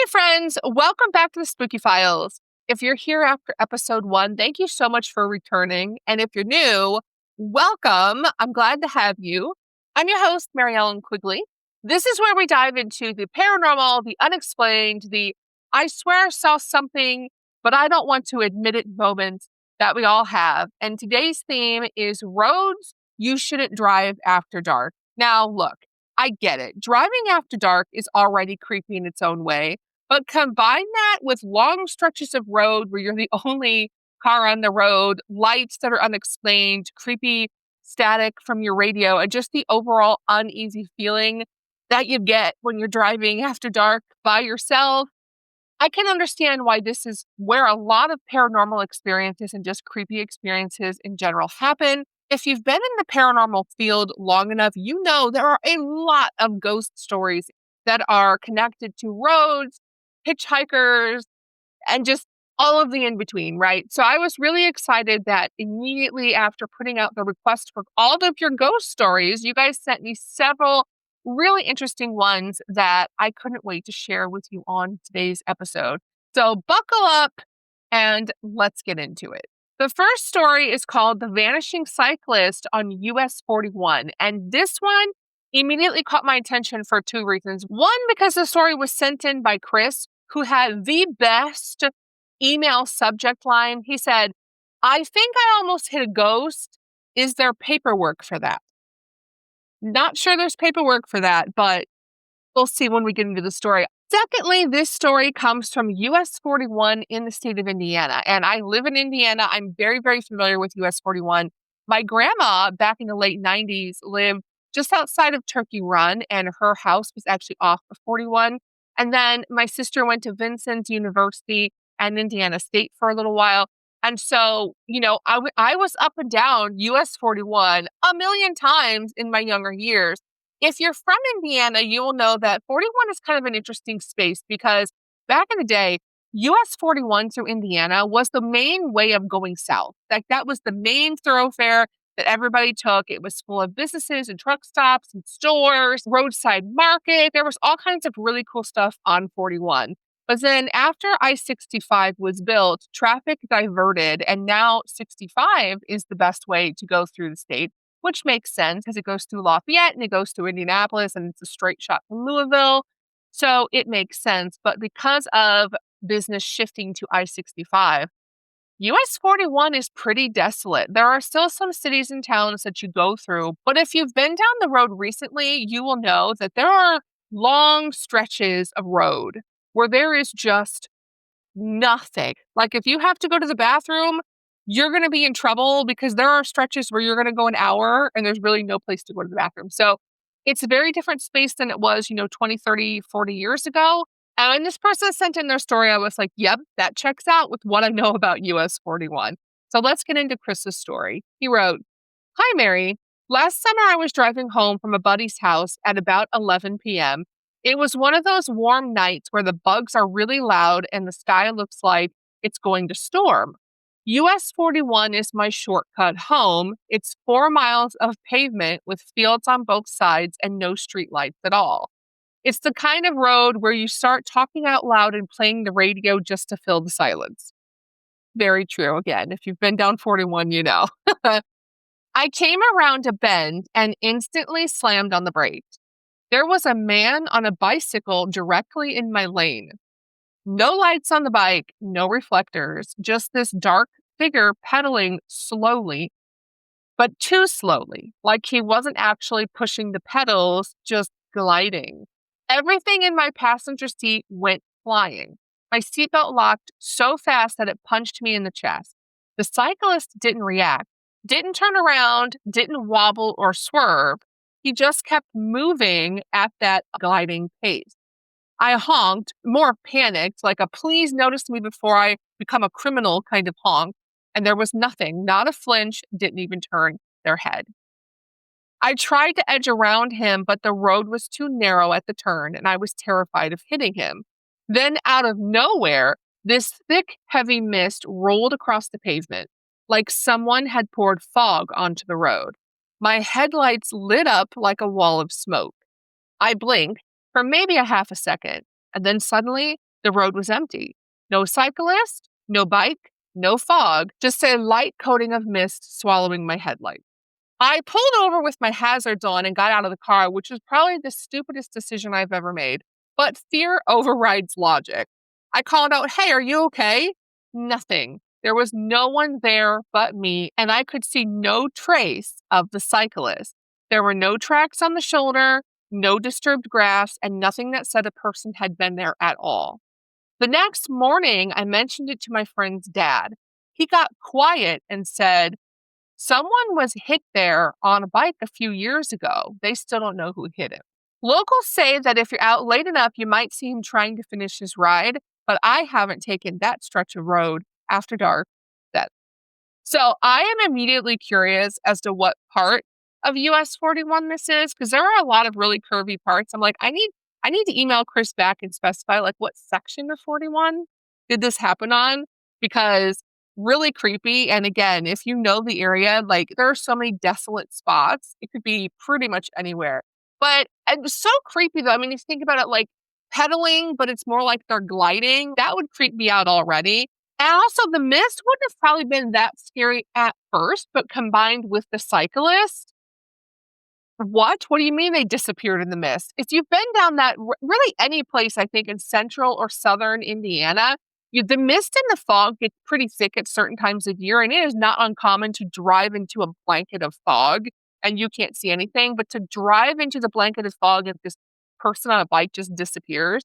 Hey friends, welcome back to the Spooky Files. If you're here after episode 1, thank you so much for returning. And if you're new, welcome. I'm glad to have you. I'm your host, Mary Ellen Quigley. This is where we dive into the paranormal, the unexplained, the I swear I saw something, but I don't want to admit it moments that we all have. And today's theme is roads you shouldn't drive after dark. Now, look, I get it. Driving after dark is already creepy in its own way. But combine that with long stretches of road where you're the only car on the road, lights that are unexplained, creepy static from your radio, and just the overall uneasy feeling that you get when you're driving after dark by yourself. I can understand why this is where a lot of paranormal experiences and just creepy experiences in general happen. If you've been in the paranormal field long enough, you know there are a lot of ghost stories that are connected to roads, hitchhikers, and just all of the in between, right? So I was really excited that immediately after putting out the request for all of your ghost stories, you guys sent me several really interesting ones that I couldn't wait to share with you on today's episode. So buckle up and let's get into it. The first story is called The Vanishing Cyclist on US 41. And this one immediately caught my attention for two reasons. One, because the story was sent in by Chris, who had the best email subject line. He said, I think I almost hit a ghost. Is there paperwork for that? Not sure there's paperwork for that, but we'll see when we get into the story. Secondly, this story comes from US 41 in the state of Indiana, and I live in Indiana. I'm very, very familiar with US 41. My grandma, back in the late 90s, lived just outside of Turkey Run, and her house was actually off of 41. And then my sister went to Vincennes University and Indiana State for a little while. And so, I was up and down US 41 a million times in my younger years. If you're from Indiana, you will know that 41 is kind of an interesting space because back in the day, US 41 through Indiana was the main way of going south. Like that was the main thoroughfare that everybody took. It was full of businesses and truck stops and stores, roadside market. There was all kinds of really cool stuff on 41. But then after I-65 was built, traffic diverted, and now 65 is the best way to go through the state, which makes sense because it goes through Lafayette and it goes through Indianapolis and it's a straight shot from Louisville. So it makes sense. But because of business shifting to I-65, US 41 is pretty desolate. There are still some cities and towns that you go through, but if you've been down the road recently, you will know that there are long stretches of road where there is just nothing. Like if you have to go to the bathroom, you're going to be in trouble because there are stretches where you're going to go an hour and there's really no place to go to the bathroom. So it's a very different space than it was, 20, 30, 40 years ago. And when this person sent in their story, I was like, yep, that checks out with what I know about US 41. So let's get into Chris's story. He wrote, Hi, Mary. Last summer, I was driving home from a buddy's house at about 11 p.m. It was one of those warm nights where the bugs are really loud and the sky looks like it's going to storm. US 41 is my shortcut home. It's 4 miles of pavement with fields on both sides and no streetlights at all. It's the kind of road where you start talking out loud and playing the radio just to fill the silence. Very true. Again, if you've been down 41, you know. I came around a bend and instantly slammed on the brakes. There was a man on a bicycle directly in my lane. No lights on the bike, no reflectors, just this dark figure pedaling slowly, but too slowly, like he wasn't actually pushing the pedals, just gliding. Everything in my passenger seat went flying. My seatbelt locked so fast that it punched me in the chest. The cyclist didn't react, didn't turn around, didn't wobble or swerve. He just kept moving at that gliding pace. I honked, more panicked, like a please notice me before I become a criminal kind of honk. And there was nothing, not a flinch, didn't even turn their head. I tried to edge around him, but the road was too narrow at the turn, and I was terrified of hitting him. Then, out of nowhere, this thick, heavy mist rolled across the pavement, like someone had poured fog onto the road. My headlights lit up like a wall of smoke. I blinked for maybe a half a second, and then suddenly, The road was empty. No cyclist, no bike, no fog, just a light coating of mist swallowing my headlight. I pulled over with my hazards on and got out of the car, which was probably the stupidest decision I've ever made. But fear overrides logic. I called out, "Hey, are you okay?" Nothing. There was no one there but me, and I could see no trace of the cyclist. There were no tracks on the shoulder, no disturbed grass, and nothing that said a person had been there at all. The next morning, I mentioned it to my friend's dad. He got quiet and said, "Someone was hit there on a bike a few years ago. They still don't know who hit him." Locals say that if you're out late enough, you might see him trying to finish his ride, but I haven't taken that stretch of road after dark. That so I am immediately curious as to what part of US 41 this is, because there are a lot of really curvy parts. I'm like, I need to email Chris back and specify like what section of 41 did this happen on? Because really creepy. And again, if you know the area, like there are so many desolate spots. It could be pretty much anywhere. But it was so creepy though. I mean, if you think about it like pedaling, but it's more like they're gliding, that would creep me out already. And also, the mist wouldn't have probably been that scary at first, but combined with the cyclist, what? What do you mean they disappeared in the mist? If you've been down that, really any place, I think, in central or southern Indiana, the mist and the fog get pretty thick at certain times of year, and it is not uncommon to drive into a blanket of fog and you can't see anything, but to drive into the blanket of fog and this person on a bike just disappears.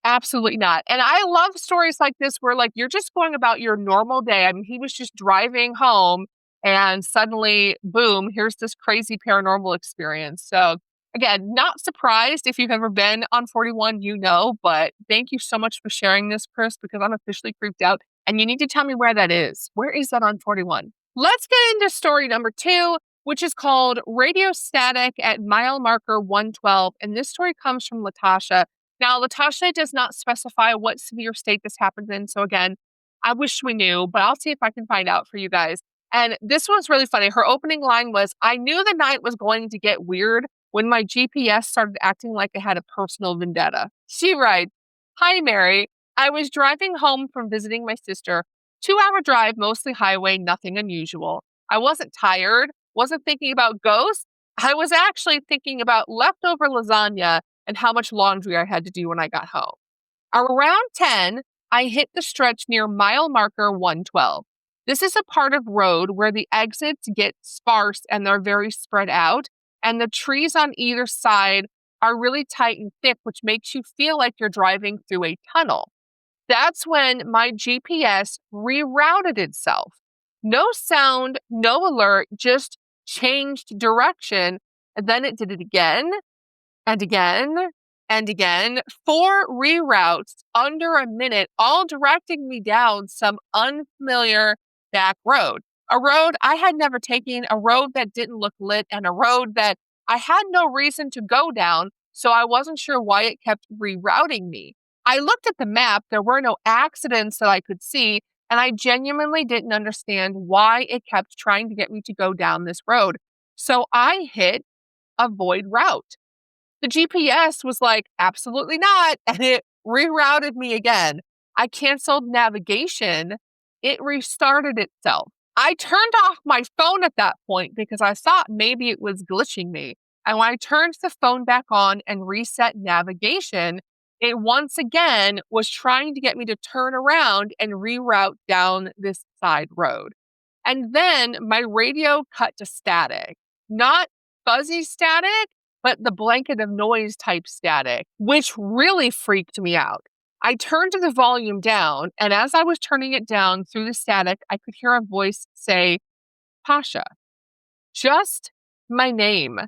Absolutely not. And I love stories like this where like you're just going about your normal day. I mean, he was just driving home and suddenly, boom, here's this crazy paranormal experience. So again, not surprised if you've ever been on 41, but thank you so much for sharing this, Chris, because I'm officially creeped out and you need to tell me where that is. Where is that on 41? Let's get into story number 2, which is called Radio Static at Mile Marker 112. And this story comes from Latasha. Now, Latasha does not specify what severe state this happens in. So again, I wish we knew, but I'll see if I can find out for you guys. And this one's really funny. Her opening line was, "I knew the night was going to get weird when my GPS started acting like it had a personal vendetta." She writes, "Hi, Mary. I was driving home from visiting my sister. 2-hour drive, mostly highway, nothing unusual. I wasn't tired, wasn't thinking about ghosts. I was actually thinking about leftover lasagna and how much laundry I had to do when I got home. Around 10, I hit the stretch near mile marker 112. This is a part of road where the exits get sparse and they're very spread out, and the trees on either side are really tight and thick, which makes you feel like you're driving through a tunnel. That's when my GPS rerouted itself. No sound, no alert, just changed direction, and then it did it again and again and again. 4 reroutes under a minute, all directing me down some unfamiliar back road. A road I had never taken, a road that didn't look lit, and a road that I had no reason to go down, so I wasn't sure why it kept rerouting me. I looked at the map, there were no accidents that I could see, and I genuinely didn't understand why it kept trying to get me to go down this road. So I hit avoid route. The GPS was like, absolutely not. And it rerouted me again. I canceled navigation. It restarted itself. I turned off my phone at that point because I thought maybe it was glitching me. And when I turned the phone back on and reset navigation, it once again was trying to get me to turn around and reroute down this side road. And then my radio cut to static, not fuzzy static, but the blanket of noise type static, which really freaked me out. I turned the volume down, and as I was turning it down through the static, I could hear a voice say, "Pasha," just my name,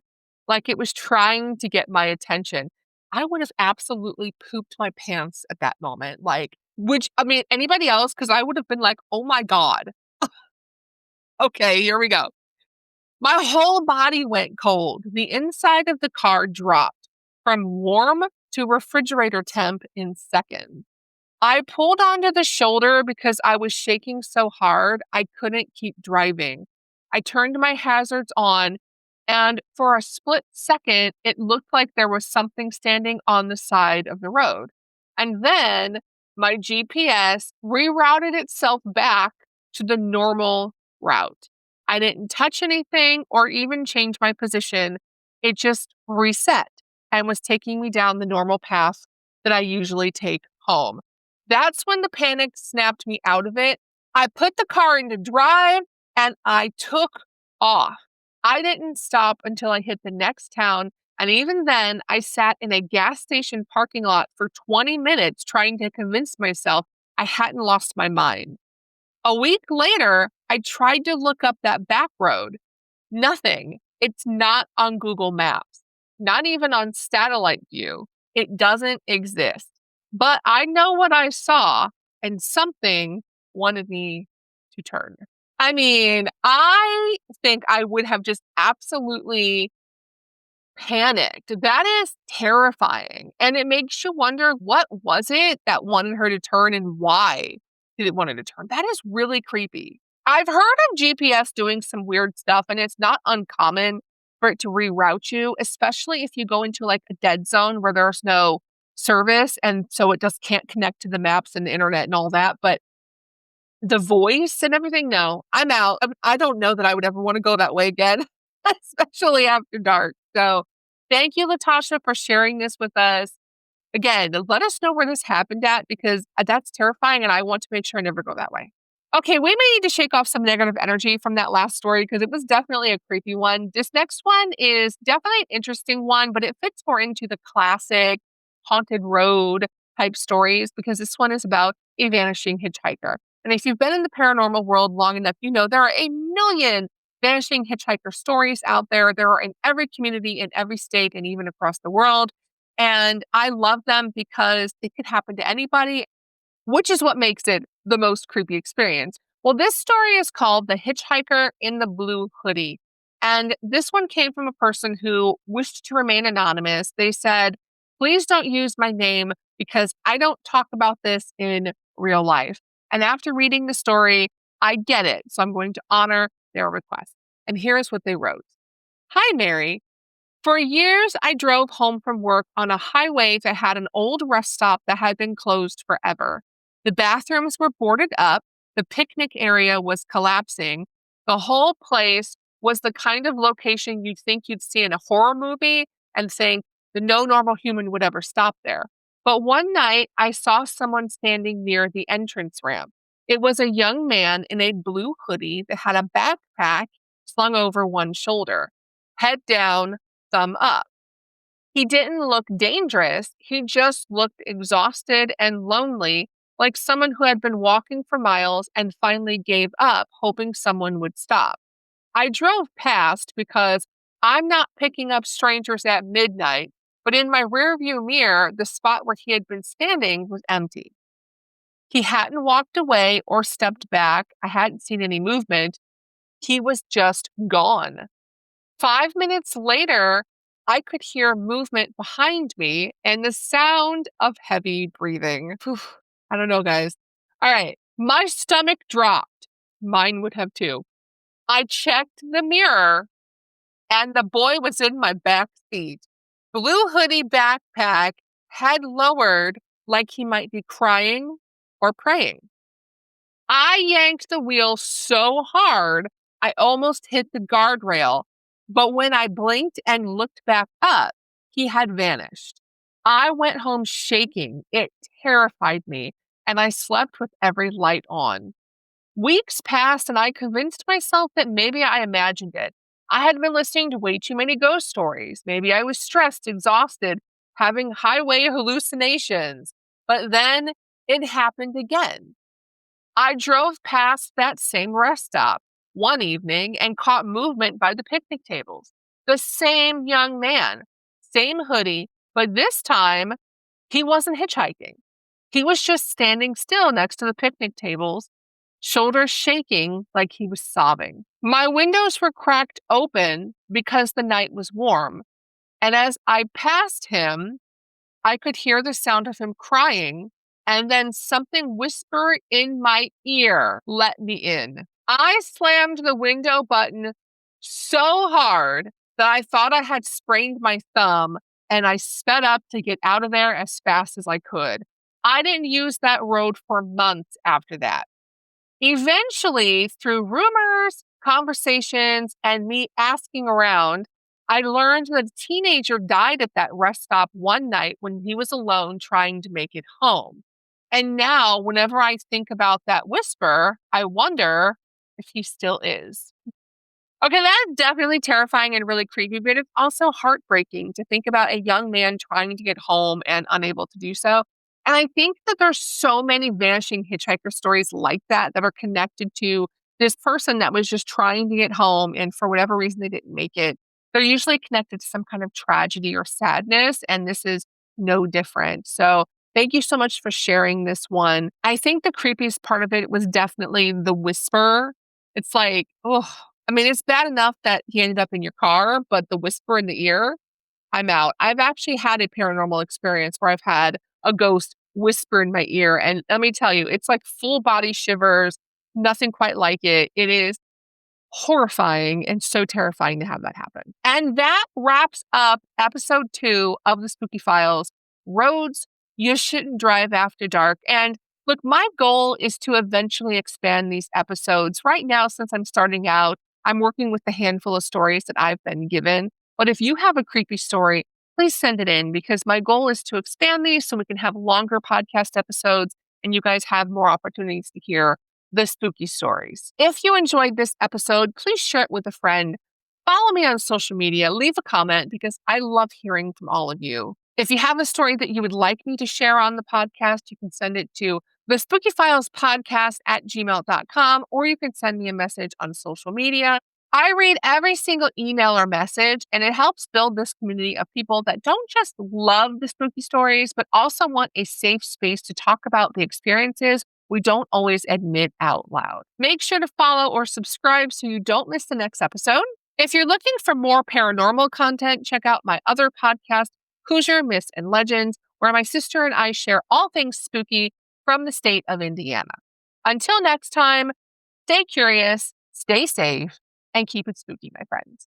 like it was trying to get my attention. I would have absolutely pooped my pants at that moment. Anybody else? Because I would have been like, oh my God. Okay, here we go. My whole body went cold. The inside of the car dropped from warm to refrigerator temp in seconds. I pulled onto the shoulder because I was shaking so hard I couldn't keep driving. I turned my hazards on, and for a split second, it looked like there was something standing on the side of the road. And then my GPS rerouted itself back to the normal route. I didn't touch anything or even change my position. It just reset and was taking me down the normal path that I usually take home. That's when the panic snapped me out of it. I put the car into drive and I took off. I didn't stop until I hit the next town. And even then, I sat in a gas station parking lot for 20 minutes trying to convince myself I hadn't lost my mind. A week later, I tried to look up that back road. Nothing. It's not on Google Maps, not even on satellite view. It doesn't exist. But I know what I saw, and something wanted me to turn. I mean, I think I would have just absolutely panicked. That is terrifying. And it makes you wonder, what was it that wanted her to turn and why did it want her to turn? That is really creepy. I've heard of GPS doing some weird stuff, and it's not uncommon for it to reroute you, especially if you go into like a dead zone where there's no service. And so it just can't connect to the maps and the internet and all that. But the voice and everything, no, I'm out. I don't know that I would ever want to go that way again, especially after dark. So thank you, Latasha, for sharing this with us. Again, let us know where this happened at because that's terrifying and I want to make sure I never go that way. Okay, we may need to shake off some negative energy from that last story because it was definitely a creepy one. This next one is definitely an interesting one, but it fits more into the classic haunted road type stories because this one is about a vanishing hitchhiker. And if you've been in the paranormal world long enough, you know there are a million vanishing hitchhiker stories out there. There are in every community, in every state, and even across the world. And I love them because it could happen to anybody, which is what makes it the most creepy experience. Well, this story is called The Hitchhiker in the Blue Hoodie. And this one came from a person who wished to remain anonymous. They said, please don't use my name because I don't talk about this in real life. And after reading the story, I get it. So I'm going to honor their request. And here's what they wrote. Hi, Mary. For years, I drove home from work on a highway that had an old rest stop that had been closed forever. The bathrooms were boarded up. The picnic area was collapsing. The whole place was the kind of location you'd think you'd see in a horror movie and think that no normal human would ever stop there. But one night, I saw someone standing near the entrance ramp. It was a young man in a blue hoodie that had a backpack slung over one shoulder. Head down, thumb up. He didn't look dangerous. He just looked exhausted and lonely, like someone who had been walking for miles and finally gave up, hoping someone would stop. I drove past because I'm not picking up strangers at midnight, but in my rearview mirror, the spot where he had been standing was empty. He hadn't walked away or stepped back. I hadn't seen any movement. He was just gone. 5 minutes later, I could hear movement behind me and the sound of heavy breathing. Whew. I don't know, guys. All right. My stomach dropped. Mine would have too. I checked the mirror and the boy was in my back seat. Blue hoodie backpack, head lowered like he might be crying or praying. I yanked the wheel so hard, I almost hit the guardrail. But when I blinked and looked back up, he had vanished. I went home shaking. It terrified me, and I slept with every light on. Weeks passed, and I convinced myself that maybe I imagined it. I had been listening to way too many ghost stories. Maybe I was stressed, exhausted, having highway hallucinations. But then it happened again. I drove past that same rest stop one evening and caught movement by the picnic tables. The same young man, same hoodie, but this time he wasn't hitchhiking. He was just standing still next to the picnic tables, shoulders shaking like he was sobbing. My windows were cracked open because the night was warm, and as I passed him, I could hear the sound of him crying, and then something whisper in my ear, let me in. I slammed the window button so hard that I thought I had sprained my thumb, and I sped up to get out of there as fast as I could. I didn't use that road for months after that. Eventually, through rumors, conversations, and me asking around, I learned that a teenager died at that rest stop one night when he was alone trying to make it home. And now, whenever I think about that whisper, I wonder if he still is. Okay, that's definitely terrifying and really creepy, but it's also heartbreaking to think about a young man trying to get home and unable to do so. And I think that there's so many vanishing hitchhiker stories like that are connected to this person that was just trying to get home and for whatever reason they didn't make it. They're usually connected to some kind of tragedy or sadness, and this is no different. So thank you so much for sharing this one. I think the creepiest part of it was definitely the whisper. It's like, oh, I mean, it's bad enough that he ended up in your car, but the whisper in the ear, I'm out. I've actually had a paranormal experience where I've had a ghost whisper in my ear. And let me tell you, it's like full body shivers, nothing quite like it. It is horrifying and so terrifying to have that happen. And that wraps up episode 2 of the Spooky Files, Roads You Shouldn't Drive After Dark. And look, my goal is to eventually expand these episodes. Right now, since I'm starting out, I'm working with the handful of stories that I've been given. But if you have a creepy story, please send it in because my goal is to expand these so we can have longer podcast episodes and you guys have more opportunities to hear the spooky stories. If you enjoyed this episode, please share it with a friend. Follow me on social media, leave a comment because I love hearing from all of you. If you have a story that you would like me to share on the podcast, you can send it to the Spooky Files podcast at gmail.com, or you can send me a message on social media. I read every single email or message, and it helps build this community of people that don't just love the spooky stories, but also want a safe space to talk about the experiences we don't always admit out loud. Make sure to follow or subscribe so you don't miss the next episode. If you're looking for more paranormal content, check out my other podcast, Hoosier Myths and Legends, where my sister and I share all things spooky from the state of Indiana. Until next time, stay curious, stay safe, and keep it spooky, my friends.